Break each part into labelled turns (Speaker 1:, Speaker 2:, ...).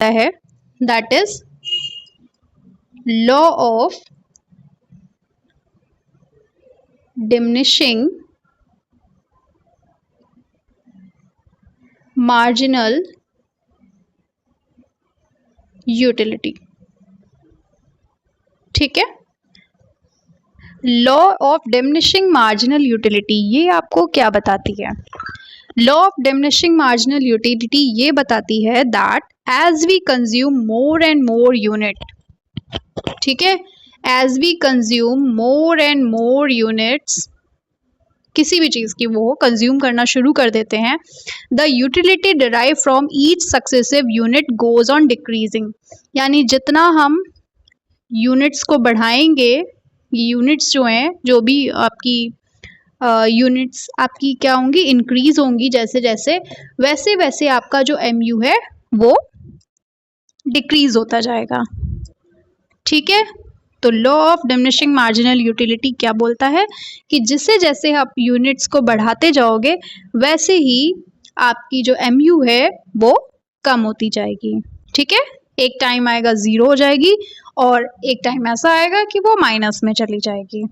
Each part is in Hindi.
Speaker 1: है, that is law of diminishing marginal utility. ठीक है, law of diminishing marginal utility ये आपको क्या बताती है? Law of diminishing marginal utility ये बताती है that as we consume more and more unit, ठीक है, as we consume more and more units, किसी भी चीज की वो कंज्यूम करना शुरू कर देते हैं, the utility derive from each successive unit goes on decreasing. यानी जितना हम यूनिट्स को बढ़ाएंगे, यूनिट्स जो हैं, जो भी आपकी यूनिट्स आपकी क्या होंगी, इंक्रीज होंगी जैसे जैसे, वैसे वैसे आपका जो एमयू है वो डिक्रीज होता जाएगा। ठीक है, तो law of diminishing marginal utility क्या बोलता है कि जिससे जैसे आप यूनिट्स को बढ़ाते जाओगे वैसे ही आपकी जो एमयू है वो कम होती जाएगी। ठीक है, एक टाइम आएगा जीरो हो जाएगी और एक टाइम ऐसा आएगा कि वो माइनस में चली जाएगी।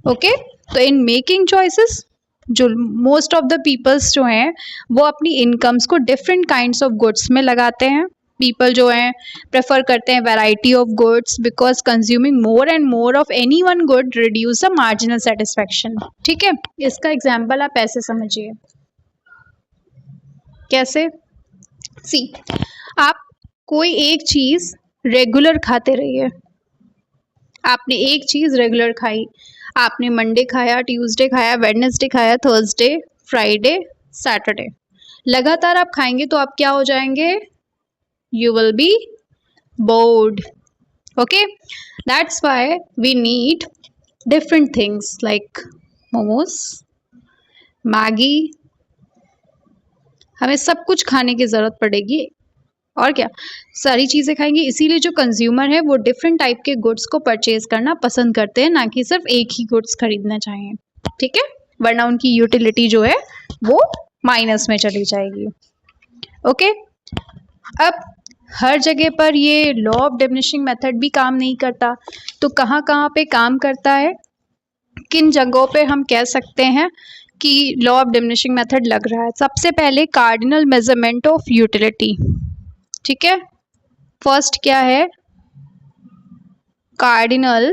Speaker 1: ओके, तो इन मेकिंग चॉइसेस जो मोस्ट ऑफ द पीपल्स जो हैं वो अपनी इनकम्स को डिफरेंट काइंड्स ऑफ गुड्स में लगाते हैं। पीपल जो हैं प्रेफर करते हैं variety of goods because consuming more and more of any one good reduce the marginal satisfaction. ठीक है, इसका एग्जाम्पल आप ऐसे समझिए, कैसे? सी, आप कोई एक चीज रेगुलर खाते रहिए, आपने एक चीज रेगुलर खाई, आपने मंडे खाया, ट्यूसडे खाया, वेडनेसडे खाया, थर्सडे, फ्राइडे, सैटरडे, लगातार आप खाएंगे तो आप क्या हो जाएंगे? You will be bored. Okay, that's why we need different things like momos, Maggi, हमें सब कुछ खाने की ज़रूरत पड़ेगी और क्या सारी चीज़ें खाएंगे। इसीलिए जो कंज्यूमर है वो डिफरेंट टाइप के गुड्स को परचेज करना पसंद करते हैं, ना कि सिर्फ एक ही गुड्स खरीदना चाहिए। ठीक है, वरना उनकी यूटिलिटी जो है वो माइनस में चली जाएगी। ओके, अब हर जगह पर ये लॉ ऑफ डिमिनिशिंग मेथड भी काम नहीं करता, तो कहाँ कहाँ पे काम करता है, किन जगहों पे हम कह सकते हैं कि लॉ ऑफ डिमिनिशिंग मेथड लग रहा है? सबसे पहले कार्डिनल मेजरमेंट ऑफ यूटिलिटी। ठीक है, फर्स्ट क्या है? Cardinal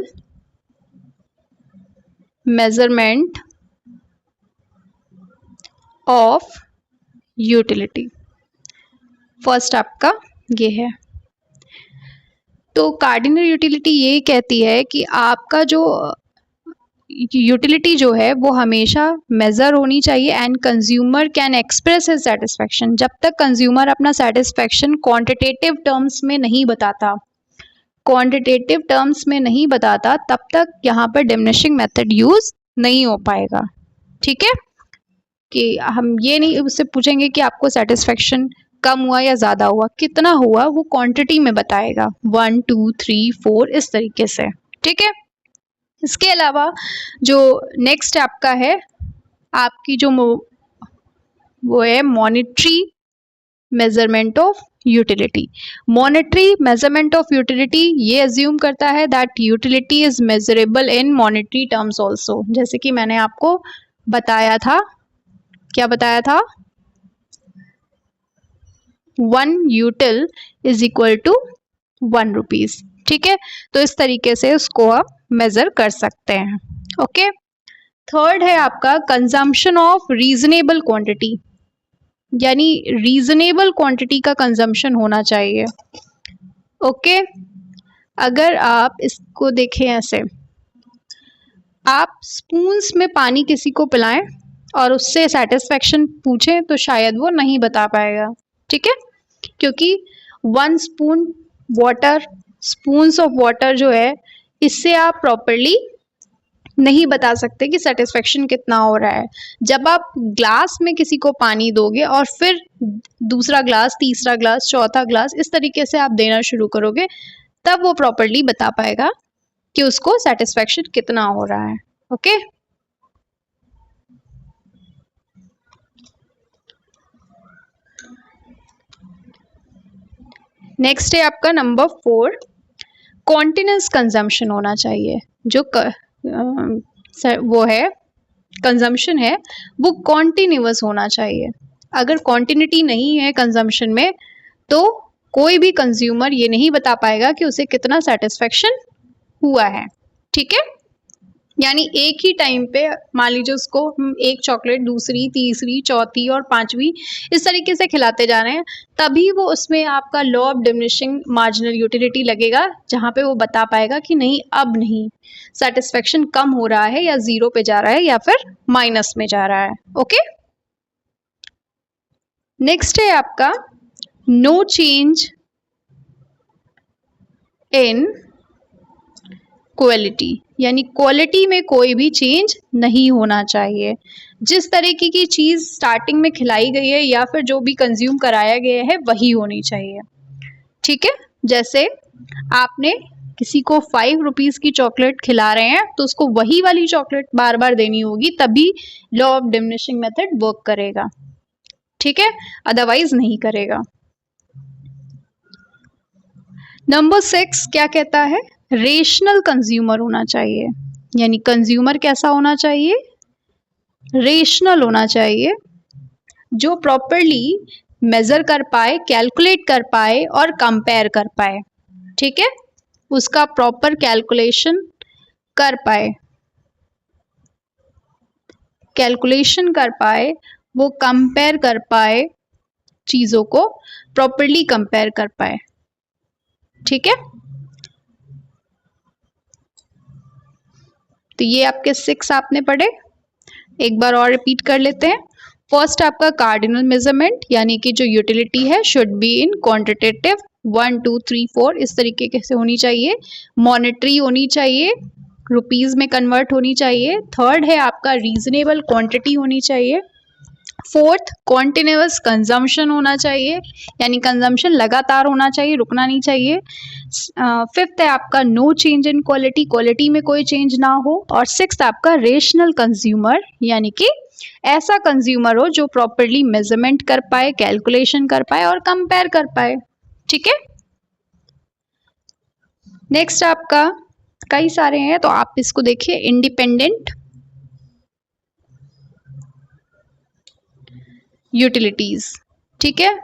Speaker 1: measurement of utility, first आपका ये है। तो कार्डिनल यूटिलिटी ये कहती है कि आपका जो यूटिलिटी जो है वो हमेशा मेजर होनी चाहिए and consumer can express his satisfaction. जब तक कंज्यूमर अपना सेटिस्फेक्शन क्वांटिटेटिव टर्म्स में नहीं बताता, क्वांटिटेटिव टर्म्स में नहीं बताता, तब तक यहाँ पर डिमिनिशिंग मेथड यूज नहीं हो पाएगा। ठीक है, कि हम ये नहीं उससे पूछेंगे कि आपको सेटिस्फेक्शन कम हुआ या ज़्यादा हुआ, कितना हुआ वो क्वांटिटी में बताएगा, 1 2 3 4 इस तरीके से। ठीक है, इसके अलावा जो नेक्स्ट आपका है, आपकी जो वो है monetary measurement of utility. Monetary measurement of utility ये अज्यूम करता है that utility is measurable in monetary terms also. जैसे कि मैंने आपको बताया था, क्या बताया था? 1 util is equal to 1 rupees. ठीक है, तो इस तरीके से उसको आप मेजर कर सकते हैं। ओके, थर्ड है आपका कंजम्पशन ऑफ रीजनेबल क्वांटिटी, यानी रीजनेबल क्वांटिटी का कंजम्पशन होना चाहिए। ओके, अगर आप इसको देखें ऐसे, आप स्पून्स में पानी किसी को पिलाएं और उससे सेटिस्फेक्शन पूछें तो शायद वो नहीं बता पाएगा। ठीक है, क्योंकि 1 spoon water, spoons of water जो है, इससे आप प्रॉपरली नहीं बता सकते कि सेटिस्फेक्शन कितना हो रहा है। जब आप ग्लास में किसी को पानी दोगे और फिर दूसरा ग्लास, तीसरा ग्लास, चौथा ग्लास, इस तरीके से आप देना शुरू करोगे, तब वो प्रॉपरली बता पाएगा कि उसको सेटिस्फेक्शन कितना हो रहा है। ओके, नेक्स्ट है आपका नंबर 4, कॉन्टिन्यूस कंजम्पशन होना चाहिए। जो वो है कंजम्पशन है वो कॉन्टिन्यूस होना चाहिए। अगर कॉन्टिन्यूटी नहीं है कंजम्पशन में तो कोई भी कंज्यूमर ये नहीं बता पाएगा कि उसे कितना सेटिस्फेक्शन हुआ है। ठीक है, यानी एक ही टाइम पे मान लीजिए उसको हम एक चॉकलेट दूसरी तीसरी चौथी और पांचवी इस तरीके से खिलाते जा रहे हैं, तभी वो उसमें आपका law of diminishing marginal utility लगेगा, जहां पे वो बता पाएगा कि नहीं अब नहीं, सेटिस्फेक्शन कम हो रहा है या जीरो पे जा रहा है या फिर माइनस में जा रहा है। ओके, नेक्स्ट है आपका नो चेंज इन क्वालिटी, यानी क्वालिटी में कोई भी चेंज नहीं होना चाहिए। जिस तरीके की चीज स्टार्टिंग में खिलाई गई है या फिर जो भी कंज्यूम कराया गया है वही होनी चाहिए। ठीक है, जैसे आपने किसी को 5 रुपीज की चॉकलेट खिला रहे हैं तो उसको वही वाली चॉकलेट बार बार देनी होगी, तभी law of diminishing method work करेगा। ठीक है, अदरवाइज नहीं करेगा। नंबर 6 क्या कहता है, रेशनल कंज्यूमर होना चाहिए। यानी कंज्यूमर कैसा होना चाहिए, रेशनल होना चाहिए, जो प्रॉपरली मेजर कर पाए, कैलकुलेट कर पाए और कंपेयर कर पाए। ठीक है, उसका प्रॉपर कैलकुलेशन कर पाए, कैलकुलेशन कर पाए, वो कंपेयर कर पाए, चीजों को प्रॉपरली कंपेयर कर पाए। ठीक है, तो ये आपके 6 आपने पढ़े, एक बार और रिपीट कर लेते हैं। फर्स्ट आपका कार्डिनल मेजरमेंट, यानी कि जो यूटिलिटी है शुड बी इन क्वांटिटेटिव 1 2 3 4 इस तरीके से होनी चाहिए। मॉनेटरी होनी चाहिए, रुपीज में कन्वर्ट होनी चाहिए। थर्ड है आपका रीजनेबल क्वांटिटी होनी चाहिए। फोर्थ कॉन्टिन्यूअस कंजम्पशन होना चाहिए, यानी कंजम्पशन लगातार होना चाहिए, रुकना नहीं चाहिए। फिफ्थ है आपका no change in quality, quality में कोई चेंज ना हो। और सिक्स्थ आपका रेशनल कंज्यूमर, यानी कि ऐसा कंज्यूमर हो जो प्रॉपरली मेजरमेंट कर पाए, कैलकुलेशन कर पाए और कंपेयर कर पाए। ठीक है, नेक्स्ट आपका कई सारे हैं तो आप इसको देखिए। इंडिपेंडेंट यूटिलिटीज, ठीक है,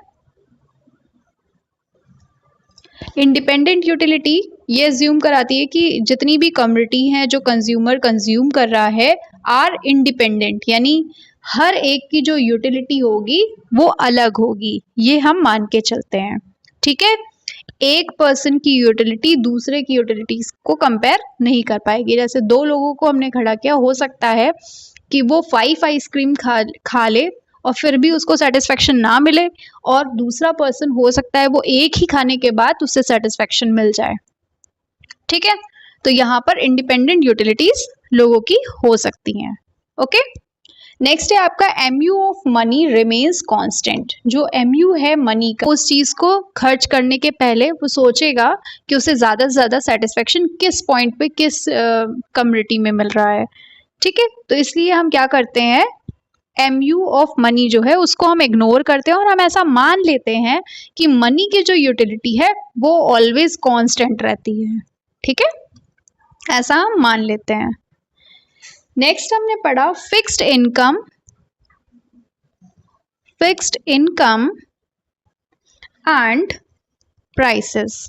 Speaker 1: इंडिपेंडेंट यूटिलिटी ये अज्यूम कराती है कि जितनी भी कम्युनिटी है जो कंज्यूमर कंज्यूम कर रहा है आर इंडिपेंडेंट, यानी हर एक की जो यूटिलिटी होगी वो अलग होगी, ये हम मान के चलते हैं। ठीक है, एक पर्सन की यूटिलिटी दूसरे की यूटिलिटीज को कंपेयर नहीं कर पाएगी। जैसे दो लोगों को हमने खड़ा किया, हो सकता है कि वो 5 आइसक्रीम खा ले और फिर भी उसको सेटिस्फेक्शन ना मिले, और दूसरा पर्सन हो सकता है वो एक ही खाने के बाद उससे सेटिस्फेक्शन मिल जाए। ठीक है, तो यहाँ पर इंडिपेंडेंट यूटिलिटीज लोगों की हो सकती हैं। ओके, नेक्स्ट है आपका MU of money remains constant. जो MU है मनी का, उस चीज को खर्च करने के पहले वो सोचेगा कि उसे ज्यादा से ज्यादा सेटिस्फेक्शन किस पॉइंट पे, किस कम्युनिटी में मिल रहा है। ठीक है, तो इसलिए हम क्या करते हैं, MU ऑफ मनी जो है उसको हम इग्नोर करते हैं और हम ऐसा मान लेते हैं कि मनी की जो यूटिलिटी है वो ऑलवेज कांस्टेंट रहती है। ठीक है, ऐसा हम मान लेते हैं। नेक्स्ट हमने पढ़ा fixed income, fixed income and prices.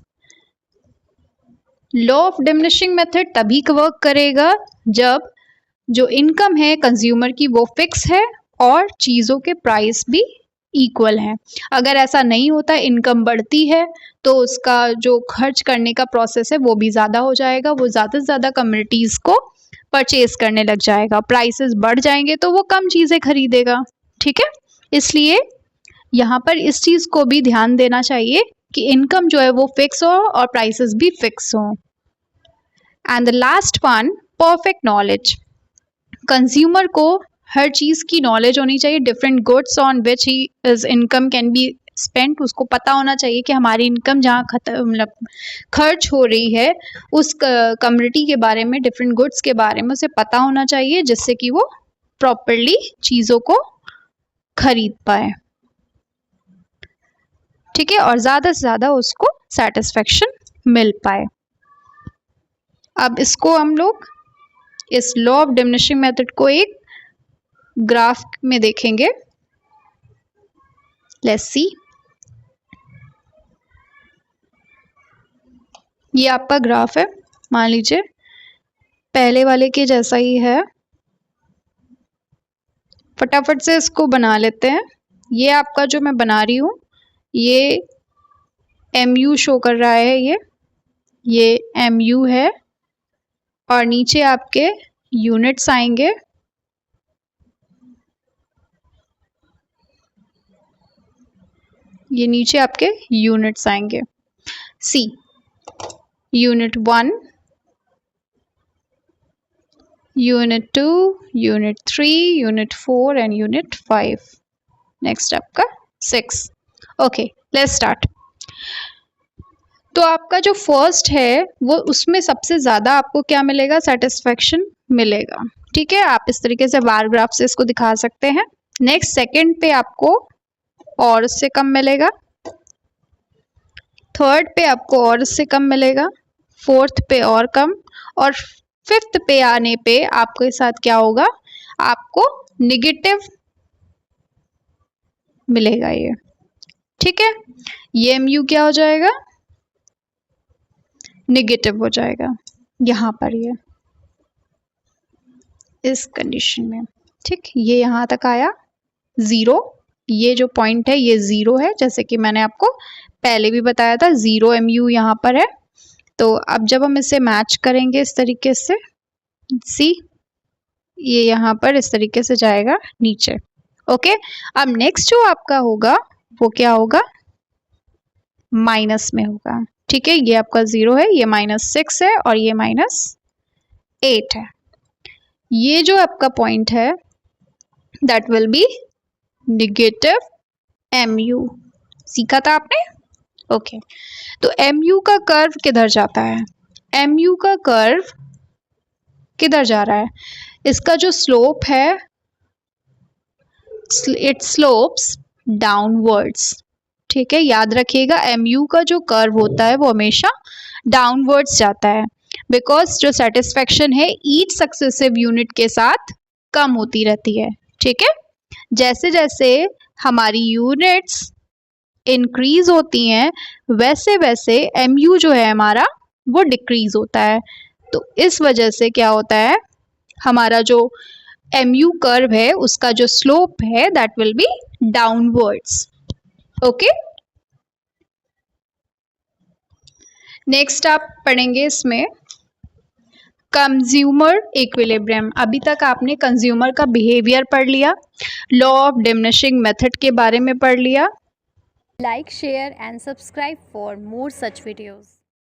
Speaker 1: Law of diminishing method तभी वर्क करेगा जब जो इनकम है कंज्यूमर की वो फिक्स है और चीज़ों के प्राइस भी इक्वल है। अगर ऐसा नहीं होता, इनकम बढ़ती है तो उसका जो खर्च करने का प्रोसेस है वो भी ज़्यादा हो जाएगा, वो ज़्यादा से ज़्यादा कम्युनिटीज़ को परचेज करने लग जाएगा, प्राइसेस बढ़ जाएंगे तो वो कम चीज़ें खरीदेगा। ठीक है, इसलिए यहाँ पर इस चीज़ को भी ध्यान देना चाहिए कि इनकम जो है वो फिक्स हो और प्राइसेस भी फिक्स हो। And the last one, perfect knowledge. Consumer को हर चीज़ की नॉलेज होनी चाहिए, different goods on which his income can be spent. उसको पता होना चाहिए कि हमारी इनकम जहाँ मतलब खर्च हो रही है उस कम्युनिटी के बारे में, डिफरेंट गुड्स के बारे में उसे पता होना चाहिए, जिससे कि वो प्रॉपरली चीज़ों को खरीद पाए। ठीक है, और ज़्यादा से ज़्यादा उसको सेटिस्फेक्शन मिल पाए। अब इसको हम लोग इस लॉ ऑफ डिमिनिशिंग मेथड को एक ग्राफ में देखेंगे। लेट्स सी, ये आपका ग्राफ है, मान लीजिए पहले वाले के जैसा ही है। फटाफट से इसको बना लेते हैं। ये आपका जो मैं बना रही हूँ ये MU शो कर रहा है, ये MU है, और नीचे आपके यूनिट्स आएंगे। ये नीचे आपके यूनिट्स आएंगे। See, unit 1, unit 2, unit 3, unit 4 and unit 5। Next आपका 6। Okay, let's start. तो आपका जो फर्स्ट है वो उसमें सबसे ज़्यादा आपको क्या मिलेगा, सेटिस्फेक्शन मिलेगा। ठीक है, आप इस तरीके से बार ग्राफ से इसको दिखा सकते हैं। नेक्स्ट सेकंड पे आपको और उससे कम मिलेगा, थर्ड पे आपको और उससे कम मिलेगा, फोर्थ पे और कम, और फिफ्थ पे आने पे आपके साथ क्या होगा, आपको निगेटिव मिलेगा ये। ठीक है, ये MU क्या हो जाएगा, निगेटिव हो जाएगा यहाँ पर, ये इस कंडीशन में। ठीक, ये यहाँ तक आया 0, ये जो पॉइंट है ये 0 है, जैसे कि मैंने आपको पहले भी बताया था 0 MU यहाँ पर है। तो अब जब हम इसे मैच करेंगे इस तरीके से, सी ये यहाँ पर इस तरीके से जाएगा नीचे। ओके, अब नेक्स्ट जो आपका होगा वो क्या होगा, माइनस में होगा। ठीक है, ये आपका 0 है, ये -6 है, और ये -8 है। ये जो आपका पॉइंट है that will be negative MU। सीखा था आपने। ओके, तो MU का कर्व किधर जाता है, MU का कर्व किधर जा रहा है, इसका जो स्लोप है इट स्लोप्स डाउनवर्ड्स। ठीक है, याद रखिएगा MU का जो कर्व होता है वो हमेशा डाउनवर्ड्स जाता है, बिकॉज जो सेटिस्फेक्शन है ईच सक्सेसिव यूनिट के साथ कम होती रहती है। ठीक है, जैसे जैसे हमारी यूनिट्स इंक्रीज होती हैं वैसे वैसे MU जो है हमारा वो डिक्रीज होता है। तो इस वजह से क्या होता है, हमारा जो MU कर्व है उसका जो स्लोप है that will be downwards. Okay, next आप पढ़ेंगे इसमें कंज्यूमर इक्विलिब्रियम। अभी तक आपने कंज्यूमर का बिहेवियर पढ़ लिया, लॉ ऑफ डिमिनिशिंग मेथड के बारे में पढ़ लिया।
Speaker 2: Like, share and subscribe for more such videos.